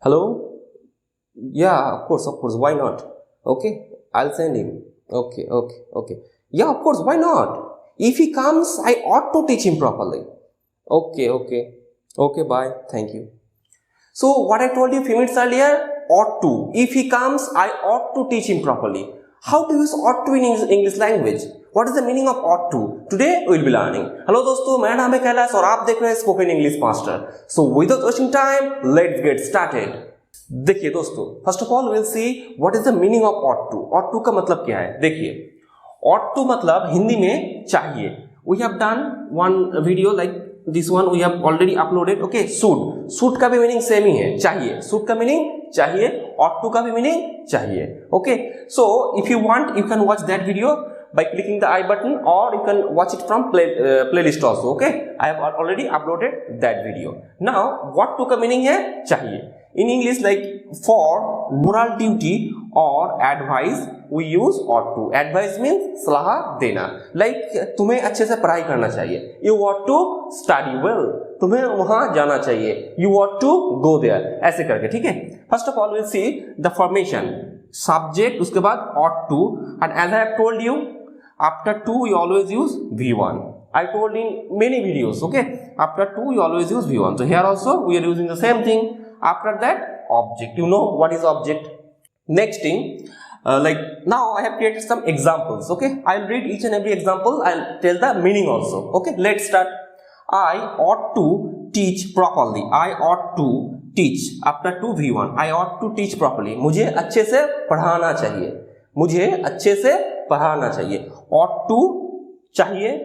Hello? Yeah, of course. Why not? Okay, I'll send him. Okay. Yeah, of course. Why not? If he comes, I ought to teach him properly. Okay. Bye. Thank you. So what I told you a few minutes earlier, ought to. If he comes, I ought to teach him properly. How to use ought to in English language? What is the meaning of ought to? Today we will be learning. Hello दोस्तों, मेरा नाम है कैलाश और आप देख रहे हैं spoken English master. So without wasting time, let's get started. देखिए दोस्तों, first of all will see what is the meaning of ought to. ought to का मतलब क्या है? देखिए, ought to मतलब हिंदी में चाहिए. We have done one video like this one we have already uploaded. Okay, should का भी मीनिंग सेम ही है, चाहिए. should का मीनिंग चाहिए, ought to का भी मीनिंग चाहिए. Okay, so if you want you can watch that video by clicking the I button or you can watch it from playlist also. Okay, I have already uploaded that video. Now what to का meaning है? चाहिए. In English, like for moral duty or advice, we use ought to. Advice means सलाह देना. Like तुम्हें अच्छे से पढ़ाई करना चाहिए. You ought to study well. तुम्हें वहाँ जाना चाहिए. You ought to go there. ऐसे करके, ठीक है? First of all, we'll see the formation. Subject, उसके बाद ought to. And as I have told you, after to we always use V1. I told in many videos. Okay, after to we always use V1. So here also we are using the same thing. After that, object. You know what is object? Next thing, like now I have created some examples. Okay, I'll read each and every example. I'll tell the meaning also. Okay, let's start. I ought to teach properly. I ought to teach. After to V1. I ought to teach properly. मुझे अच्छे से पढ़ाना चाहिए. मुझे अच्छे से पढ़ाना चाहिए. ought to चाहिए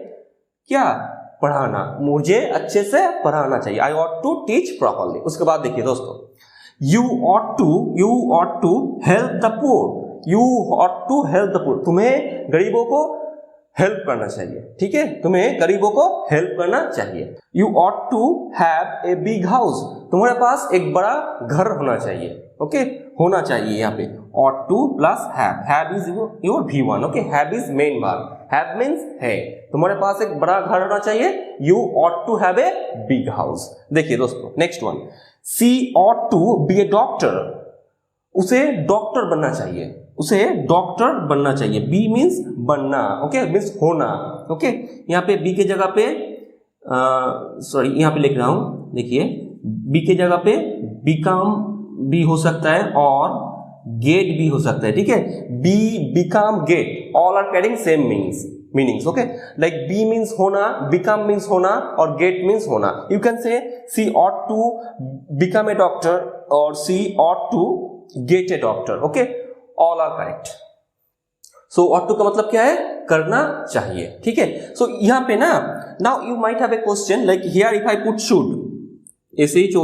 क्या? पढ़ाना. मुझे अच्छे से पढ़ाना चाहिए. I ought to teach properly. उसके बाद देखिए दोस्तों, you ought to help the poor. You ought to help the poor. तुम्हें गरीबों को हेल्प करना चाहिए. ठीक है, तुम्हें गरीबों को हेल्प करना चाहिए. You ought to have a big house. तुम्हारे पास एक बड़ा घर होना चाहिए. ओके, होना चाहिए. यहाँ पे ought to plus have. Have is your V1. Okay, have is main verb. Have means है. तुम्हारे पास एक बड़ा घर होना चाहिए. You ought to have a big house. देखिए दोस्तों, next one. She ought to be a doctor. उसे डॉक्टर बनना चाहिए. उसे डॉक्टर बनना चाहिए. बी मीन्स बनना. ओके, मीन्स होना. ओके, यहाँ पे बी के जगह पे सॉरी यहाँ पे लिख रहा हूं. देखिए, बी के जगह पे बिकम भी हो सकता है और गेट भी हो सकता है. ठीक है, be become get all are carrying same meanings. Okay, like be means होना, बिकम मीन्स होना और गेट मीन्स होना. You can say she ought to become a doctor और she ought to get a doctor. Okay, all are correct. So ought to का मतलब क्या है? करना चाहिए. ठीक है, सो यहाँ पे ना, now you might have a question like here if I put should, should,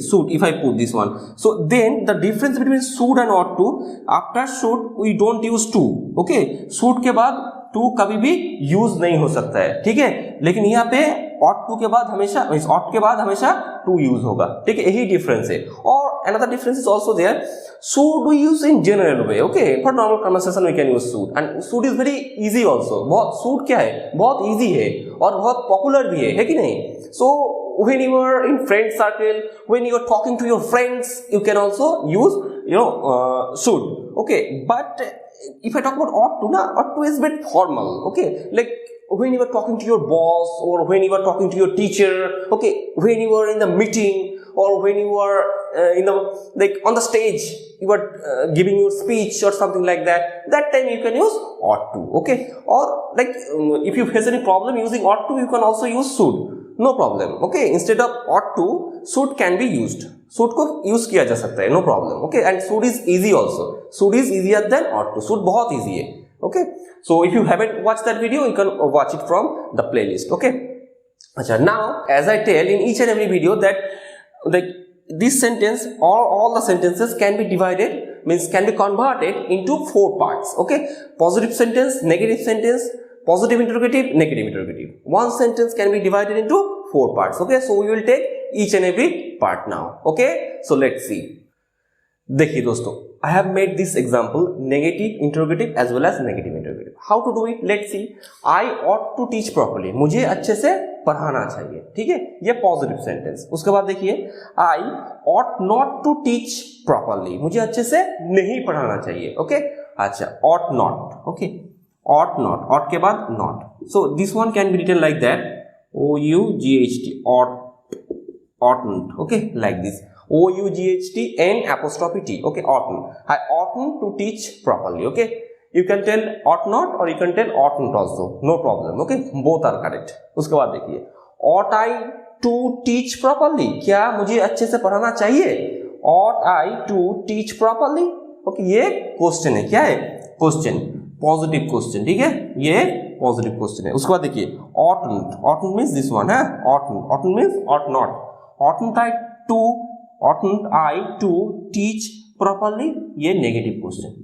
should, if I put this one, so then the difference between should and ought to, after should we don't use to. okay, should के बाद to कभी भी use नहीं हो सकता है. ठीक है, लेकिन यहाँ पे ought to के बाद हमेशा, ought के बाद हमेशा to यूज होगा. ठीक है, यही डिफरेंस है. और another difference is also there. should we use in general way. okay, for normal conversation we can use should, and should is very easy also. बहुत should क्या है? बहुत easy है और बहुत पॉपुलर भी है कि नहीं? so when you are in friend circle, when you are talking to your friends, you can also use should. okay, but if I talk about ought to, ought to is a bit formal. okay, like when you are talking to your boss or when you are talking to your teacher. okay, when you are in the meeting or when you are like on the stage, you are giving your speech or something like that time you can use ought to. okay, or like if you face any problem using ought to, you can also use should. no problem. okay, instead of ought to, should can be used. should को use किया जा सकता है, no problem. okay, and should is easy also. should is easier than ought to. should बहुत easy है. okay, so if you haven't watched that video, you can watch it from the playlist. okay, अच्छा, now as I tell in each and every video that like this sentence or all the sentences can be divided, means can be converted into 4 parts. okay, positive sentence, negative sentence, positive interrogative, negative interrogative. One sentence can be divided into 4 parts. okay, so we will take each and every part now. okay, so let's see. देखिए दोस्तों, I have made this example negative interrogative as well as negative interrogative. How to do it? Let's see. I ought to teach properly. मुझे अच्छे से पढ़ाना चाहिए, ठीक है, ये पॉजिटिव सेंटेंस। उसके बाद देखिए I ought not to teach properly, मुझे अच्छे से नहीं पढ़ाना चाहिए, ओके। अच्छा, ought not, okay, ought not, ought के बाद not, so this one can be written like that, OUGHT, ought, oughtn't, okay, like this, OUGHTN', okay, oughtn't, I oughtn't to teach properly, okay. You can tell ought not or you can tell oughtn't also, no problem, okay, both are correct. उसके बाद देखिए ought I to teach properly, क्या मुझे अच्छे से पढ़ाना चाहिए, ought I to teach properly, okay, ये क्वेश्चन है, क्या है, क्वेश्चन, पॉजिटिव क्वेश्चन, ठीक है, ये पॉजिटिव क्वेश्चन है। उसके बाद देखिए oughtn't, oughtn't means this one है, oughtn't, oughtn't means ought not, oughtn't I to teach properly, ये negative question,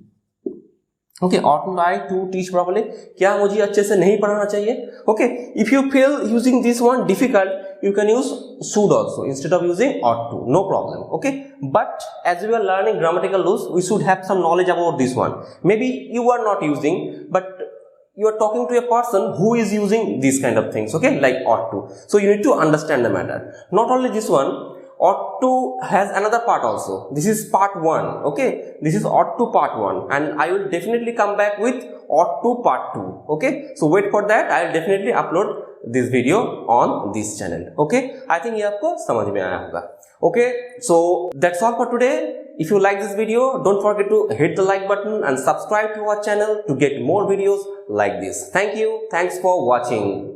okay, oughtn't I to teach properly, क्या मुझे अच्छे से नहीं पढ़ाना चाहिए, okay. If you feel using this one difficult, you can use should also instead of using ought to, no problem, okay. But as we are learning grammatical rules, we should have some knowledge about this one. Maybe you are not using, but you are talking to a person who is using these kind of things, okay, like ought to, so you need to understand the matter. Not only this one, ought to has another part also. This is part 1, okay, this is ought to part 1, and I will definitely come back with ought to part 2, okay. So wait for that, I will definitely upload this video on this channel, okay. I think ये आपको समझ में आया होगा, okay. So that's all for today. If you like this video, don't forget to hit the like button and subscribe to our channel to get more videos like this. Thank you, thanks for watching.